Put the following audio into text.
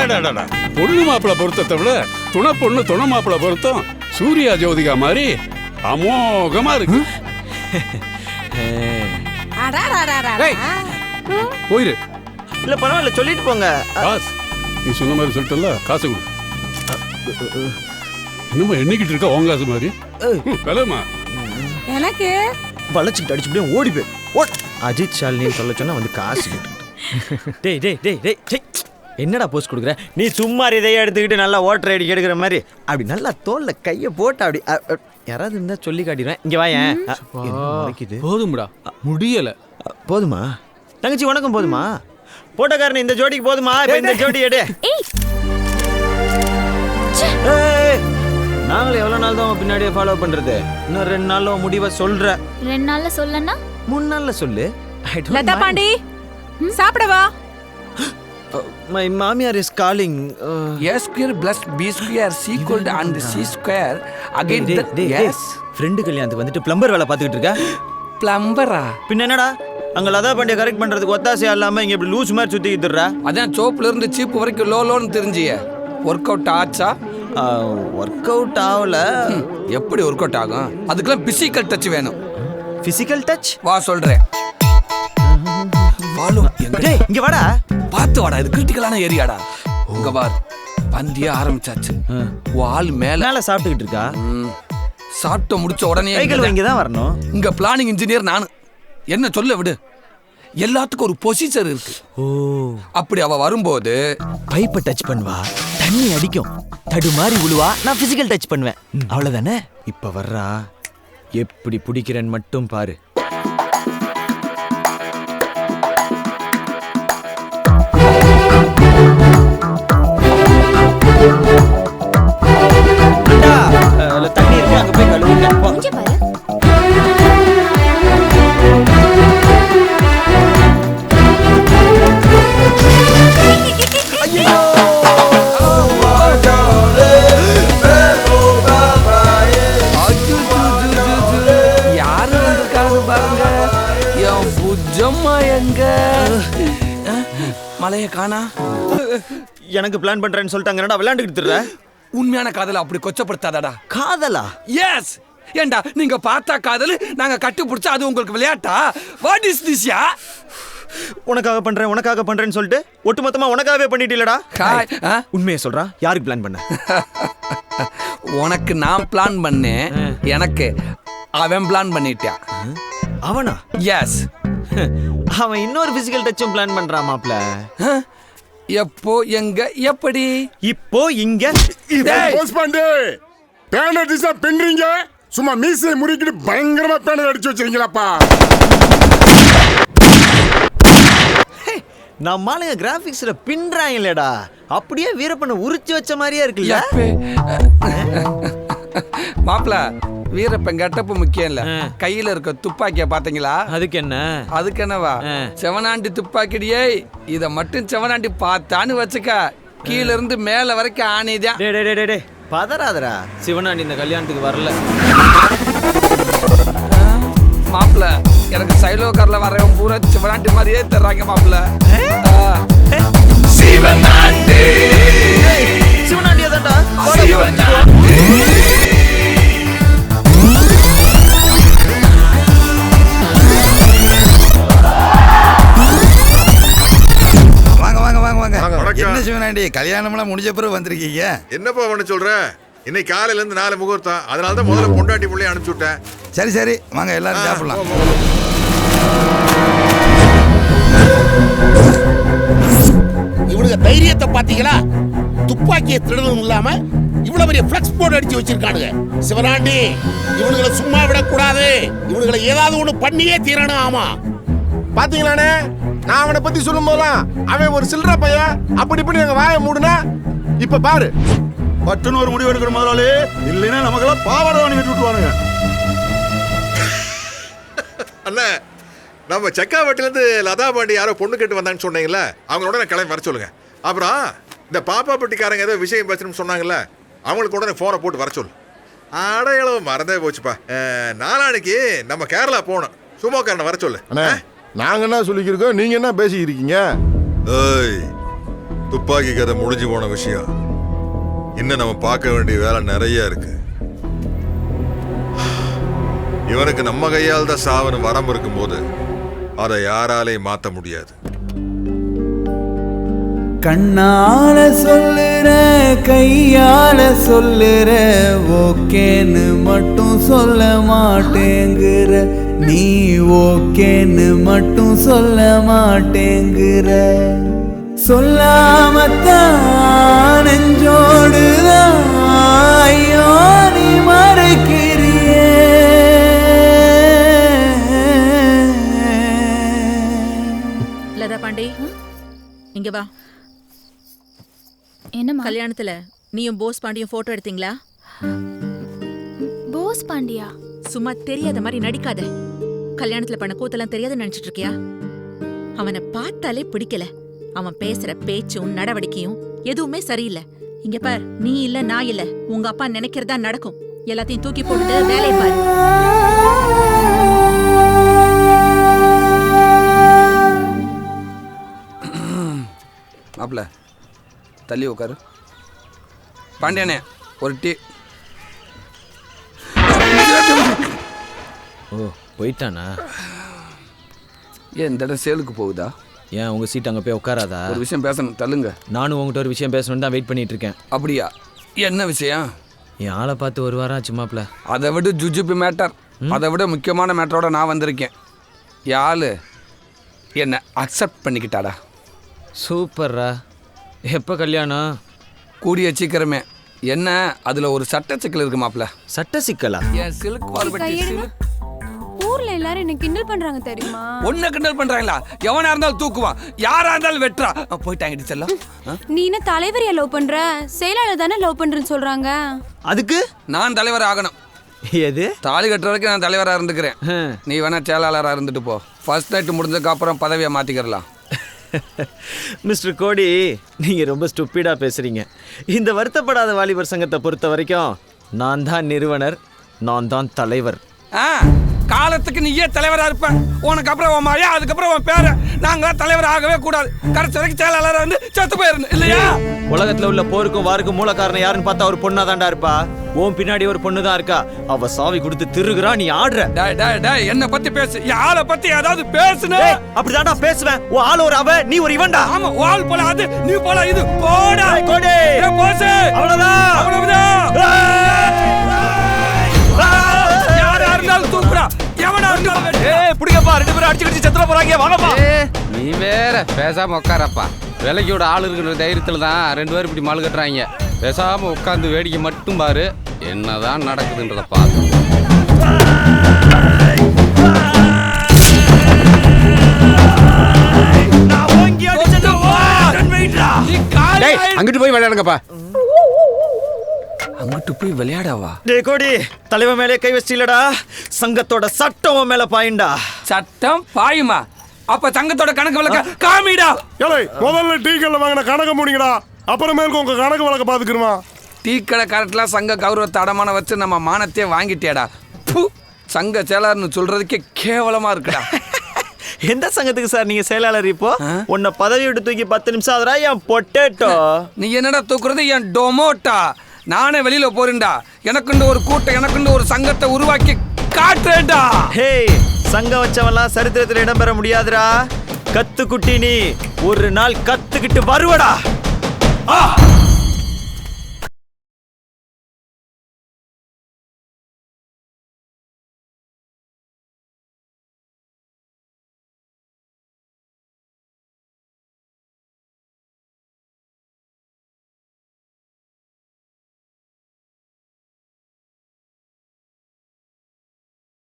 அடாடாடாடா, பொண்ணு மாப்பிள்ள பொருத்தத்தை விட துணை பொண்ணு துணை மாப்பிள்ள பொருத்தம் சூர்யா ஜோதிகா மாதிரி அமோகமா இருக்கு. போயிரு. இல்ல பரவாயில்ல, சொல்லிட்டு போங்க. காசு நீ சொன்ன மாதிரி சொல்லிட்டல, காசு கொடு. இன்னும் எண்ணிக்கிட்டு இருக்க உன் காசு மாதிரி கலமா எனக்கு வளைச்சிக்கிட்டு அடிச்சுட்டு ஓடி போய் அஜித் ஷாலினி சொல்ல சொன்னா வந்து காசு கேட்டு. டேய் டேய் டேய் டேய், என்னடா போஸ்ட் கொடுக்குற நீ? சும்மா இதையே எடுத்துக்கிட்டு நல்லா ஓட்டர் ஐடி எடுக்கிற மாதிரி அப்படி நல்லா தோல்ல கையை போட்டு அப்படி யாராவது இருந்தா சொல்லி காட்டிடுவேன். இங்க வாயேன். போதும்டா, முடியல. போதுமா தங்கச்சி? உனக்கும் போதுமா? போட்டோக்காரன் இந்த ஜோடிக்கு போதுமா? இப்ப இந்த ஜோடி எடு. நாங்களும் எவ்வளவு நாள் தான் பின்னாடியே ஃபாலோ பண்றது? இன்னும் 2 நாள்ல முடிவை சொல்ற. 2 நாள்ல சொல்லனா 3 நாள்ல சொல்லு. லதா பாண்டி சாப்பிடவா? My மாமியார் is calling. A square plus B square is equal to and C square again that yes. Friend கல்யாணத்துக்கு வந்துட்டு பிளம்பர் வேலை பார்த்துக்கிட்டு இருக்க? பிளம்பரா? பின்ன என்னடா அங்க லதா பாண்டிய கரெக்ட் பண்றதுக்கு ஒத்தாசையா இல்லாம இங்க இப்படி லூஸ் மாதிரி சுத்திக்கிட்டுறா? அதான் சோப்புல இருந்து சீப்பு வரைக்கும் லோன்னு தெரிஞ்சிய. ஒர்க் அவுட் ஆச்சா? ஒர்க் அவுட் ஆகல. எப்படி ஒர்க் அவுட் ஆகும்? அதுக்கெல்லாம் பிசிக்கல் டச் வேணும். Physical touch? வா சொல்றேன். வாலு டேய் இங்க வாடா. பாத்து வாடா, இது கிரிட்டிக்கலான ஏரியாடா. இங்க பார், பந்தியா ஆரம்பிச்சாச்சு. வால் மேல சாப்பிட்டுக்கிட்டு இருக்கா. சாப்பிட்டு முடிச்ச உடனே கைகள் இங்க தான் வரணும். இங்க பிளானிங் இன்ஜினியர் நானு. என்ன சொல்ல விடு, எல்லாத்துக்கும் ஒரு பொசிஷன் இருக்கு. ஓ, அப்படி அவ வரும்போது பைப்பை டச் பண்ணுவா, தண்ணி அடிக்கும், தடுமாறி விழுவா, நான் பிசிக்கல் டச் பண்ணுவேன். அவ்வளவுதானே? இப்ப வர்றா, எப்படி பிடிக்கிறேன்னு மட்டும் பாரு. தண்ணி இருக்கு, அங்க போய் கழுவுங்க. பாரு. யாரு வந்திருக்காங்க பாருங்க. என் புஜம்மா எங்க? மலைய காணா. எனக்கு பிளான் பண்றேன்னு சொல்லிட்டாங்க. என்னடா விளையாண்டுக்கிட்டு இருக்க? உண்மையான காதல அப்படி கொச்சப்படுத்தாதடா. காதலா? எஸ். ஏண்டா நீங்க பார்த்தா காதல், நாங்க கட்டி பிடிச்சா அது உங்களுக்கு விளையாட்டா? What is this yeah? உனக்காக பண்றேன்னு சொல்லிட்டு ஒட்டுமொத்தமா உனக்காகவே பண்ணிட்டீலடா. உண்மையை சொல்றா, யாருக்கு பிளான் பண்ண? உனக்கு நான் பிளான் பண்ணேன், எனக்கு அவன் பிளான் பண்ணிட்டான். அவனா? எஸ். அவன் இன்னொரு பிசிக்கல் டச்சும் பிளான் பண்றான் மாப்ள. எப்போ, எங்க, எப்படி? இப்போ இங்க. போஸ்ட் பண்ணு. பேனர் டிசா பின்றீங்க. சும்மா மீசை முறிக்கிட்டு பயங்கரமா பேனர் அடிச்சு வச்சிருக்கீங்களாப்பா. நம்மாலுங்க கிராபிக்ஸ்ல பின்றாங்களேடா. அப்படியே வீரப்பனை உரிச்சு வச்ச மாதிரியே இருக்குல்ல. மாப்ள, வீரப்பன் கெட்டப்பு முக்கியம் இல்ல, கையில இருக்க துப்பாக்கிய பாத்தீங்களா? அதுக்கு என்ன? அதுக்கு என்னவா? செவனாண்டி துப்பாக்கிடியே. இத மட்டும் செவனாண்டி பார்த்தான்னு வச்சுக்க, கீழ இருந்து மேல வரைக்கும் ஆணிதான். டே பதறாதடா. சிவனாண்டி இந்த கல்யாணத்துக்கு வரல. மாப்ள, எனக்கு சைலோக்கார்ல வரவன் பூரா சிவனாண்டி மாதிரியே தர்றாங்க மாப்ள. சிவனாண்டி சிவனாண்டியாதான்டா. என்ன சிவனாண்டி, கல்யாணம்லாம் முடிஞ்ச பிறகு வந்திருக்கீங்க? என்னப்பா பண்ண சொல்ற? இன்னைக்கு காலையில இருந்து 4 முகூர்த்தம். அதனால தான் முதல்ல பொண்டாட்டி பிள்ளைய அனுப்பிச்சு விட்டேன். சரி சரி வாங்க, எல்லாரும் சாப்பிடலாம். இவனுங்க தைரியத்தை பாத்தீங்களா? துப்பாக்கியை திருடணும் இல்லாம இவ்வளவு பெரிய ஃபிளக்ஸ் போர்டு அடிச்சு வச்சிருக்கானுங்க. சிவனாண்டி, இவனுங்களை சும்மா விடக்கூடாது. இவனுங்களை ஏதாவது ஒண்ணு பண்ணியே தீரணும். ஆமா, பாத்தீங்களானே, நான் அவனை பத்தி சொல்லும் போதெல்லாம் அவன் ஒரு சில்லற பையன் அப்படி இப்படி எங்க வாயை மூடுனா, இப்ப பாரு பட்டுன்னு ஒரு முடிவு எடுக்கிற முதலாளி. இல்லைன்னா நமக்கெல்லாம் பாவாடை கட்டி விட்டுருவானுங்க. அண்ணா, நம்ம செக்காவட்டிலேருந்து லதா பாண்டி யாரோ பொண்ணு கேட்டு வந்தாங்கன்னு சொன்னீங்கல்ல, அவங்களோட நான் கிளம்பி வர சொல்லுங்க. அப்புறம் இந்த பாப்பா பட்டிக்காரங்க ஏதோ விஷயம் பேசணும்னு சொன்னாங்கல்ல, அவங்களுக்கு உடனே ஃபோனை போட்டு வர சொல்லு. அடையாளம் மறந்தே போச்சுப்பா. நாளானிக்கு நம்ம கேரளா போகணும். சுமோக்காரனை வர சொல்லு. நாங்க என்ன சொல்லிக்கிருக்கோம், நீங்க என்ன பேசிக்கிறீங்க? துப்பாக்கி கதை முடிஞ்சு போன விஷயம். இன்னும் நம்ம பார்க்க வேண்டிய வேலை நிறைய இருக்கு. இவனுக்கு நம்ம கையால் தான் சாவன்னு வரம் இருக்கும்போது அதை யாராலையும் மாற்ற முடியாது. கண்ணால சொல்லுற கையால சொல்லுற ஓகேன்னு மட்டும் சொல்ல மாட்டேங்குற, நீ ஓகேன்னு மட்டும் சொல்ல மாட்டேங்குற. சொல்லாமத்தான் நெஞ்சோடுதான் ஐயோ நீ மறைக்கிறியே. லதா பாண்டி இங்க வா. என்னம்மா? கல்யாணத்துல நீயும் போஸ் பாண்டியும் போட்டோ எடுத்தீங்களா? போஸ் பாண்டியா? சும்மா தெரியாத மாதிரி நடிக்காத. கல்யாணத்துல பண்ண கூத்தெல்லாம் தெரியாதுன்னு நினைச்சிட்டு இருக்கியா? அவனை பார்த்தாலே பிடிக்கல. அவன் பேசுற பேச்சும் நடவடிக்கையும் எதுவுமே சரியில்லை. இங்க பார், நீ இல்ல நான் இல்ல, உங்க அப்பா நினைக்கிறதா நடக்கும். எல்லாத்தையும் தூக்கி போட்டுட்டு வேலையை பாரு. மாப்பிள்ள தள்ளி உட்காரு. பாண்டியனே ஒரு டீ. ஓ போயிட்டானா? ஏன் இந்த இடம் சேலுக்கு போகுதா? ஏன் உங்கள் சீட் அங்கே போய் உட்காராதா? ஒரு விஷயம் பேசணும், தள்ளுங்க. நானும் உங்கள்கிட்ட ஒரு விஷயம் பேசணுன்னு தான் வெயிட் பண்ணிட்டு இருக்கேன். அப்படியா? என்ன விஷயம்? என் ஆளை பார்த்து ஒரு வாரம் ஆச்சு மாப்பிள்ள. அதை விட ஜுஜுபி மேட்டர், அதை விட முக்கியமான மேட்டரோட நான் வந்திருக்கேன். யாழ் என்னை அக்செப்ட் பண்ணிக்கிட்டாடா. சூப்பர்ரா. எப்போ கல்யாணம்? கூடிய சீக்கிரமே. என்ன அதில் ஒரு சட்ட சிக்கல் இருக்கு மாப்பிள்ள. சட்ட சிக்கலா? என் சிலுக்கு பால்பட்டி சிலுக்கு. ஊர்ல எல்லாரும் என்ன கிண்டல் பண்றாங்க தெரியுமா? ஒன்ன கிண்டல் பண்றாங்களா? எவனா இருந்தாலும் தூக்குவான், யாரா இருந்தாலும் வெட்டுறா. போயிட்டாங்க செல்லம். நீ என்ன தலைவரையா லவ் பண்ற? செயலாளர் தானே லவ் பண்றேன்னு சொல்றாங்க. அதுக்கு நான் தலைவர் ஆகணும். எது? தாலி கட்டுற வரைக்கும் நான் தலைவராக இருந்துக்கிறேன். நீ வேணா செயலாளராக இருந்துட்டு போ. ஃபர்ஸ்ட் நைட்டு முடிஞ்சதுக்கு அப்புறம் பதவியை மாற்றிக்கிறலாம். மிஸ்டர் கோடி, நீங்கள் ரொம்ப ஸ்டூப்பிடாக பேசுகிறீங்க. இந்த வருத்தப்படாத வாலிபர் சங்கத்தை பொறுத்த வரைக்கும் நான் தான் நிறுவனர், நான் தான் தலைவர். காலத்துக்கு நீயே தலைவராக இருப்ப. உனக்கு அப்புறம் உன் மாயா, அதுக்கப்புறம் உன் பேர. நாங்களாம் தலைவர் ஆகவே கூடாது. கடைசி வரைக்கும் செயலாளராக இருந்து செத்து போயிருந்தேன் இல்லையா? உலகத்தில் உள்ள போருக்கும் வாருக்கும் மூல காரணம் யாருன்னு பார்த்தா ஒரு பொண்ணா தாண்டா இருப்பா. உன் பின்னாடி ஒரு பொண்ணு தான் இருக்கா. அவ சாவி கொடுத்து திருகுறா, நீ ஆடுற. என்ன பத்தி பேசு, ஆளை பத்தி ஏதாவது பேசுன. அப்படிதான்டா பேசுவேன். உன் ஆள் ஒரு அவ, நீ ஒரு இவன்டா. ஆமா, ஆள் போல அது, நீ போல இது. போடா கோடி, போசு. அவ்வளவுதான், அவ்வளவுதான். யாரா இருந்தாலும் தூக்குறா, எவனா இருந்தாலும் வெட்டு. பிடிக்கப்பா, ரெண்டு பேரும் அடிச்சு கடிச்சு செத்துற போறாங்க. வாங்கப்பா. நீ வேற பேசாம உட்காரப்பா. விலைக்கோட ஆள் இருக்கிற தைரியத்துல தான் ரெண்டு பேரும் இப்படி மால் கட்டுறாங்க. பேசாம உட்காந்து வேடிக்கை மட்டும் பாரு, என்னதான் நடக்குதுன்றத பாரு. அங்கிட்டு போய் விளையாடுங்கப்பா. அங்கிட்டு போய் விளையாடாவா? டேய் கோடி, தலைவன் மேலே கை வச்சிலடா. சங்கத்தோட சட்டம் மேல பாயிண்டா. சட்டம் பாயுமா? அப்ப சங்கத்தோட கணக்கு வழக்க காமிடா. ஏலே, முதல்ல டீ கடையில் வாங்கின கணக்கு முடிங்கடா, அப்புறமேலுக்கு உங்க கணக்கு வழக்க பாத்துக்கிறோமா? டீ கடை கரெக்ட்லாம் சங்க கௌரவத்தை அடமான வச்சு நம்ம மானத்தையே வாங்கிட்டேடா. சங்க செயலாளர்னு சொல்றதுக்கே கேவலமா இருக்குடா. எந்த சங்கத்துக்கு சார் நீங்க செயலாளர்? இப்போ உன்னை பதவி விட்டு தூக்கி 10 நிமிஷம் ஆகுறா. என் பொட்டேட்டோ, நீ என்னடா தூக்குறது? என் டொமோட்டா. நானே வெளியில போறேன்டா. எனக்குண்டு ஒரு கூட்டம், எனக்குண்டு ஒரு சங்கத்தை உருவாக்கி காட்டுறேன்டா. ஹே, சங்கம் வச்சவன்லாம் சரித்திரத்தில் இடம்பெற முடியாதுடா. கத்துக்குட்டி, நீ ஒரு நாள் கத்துக்கிட்டு வருவடா.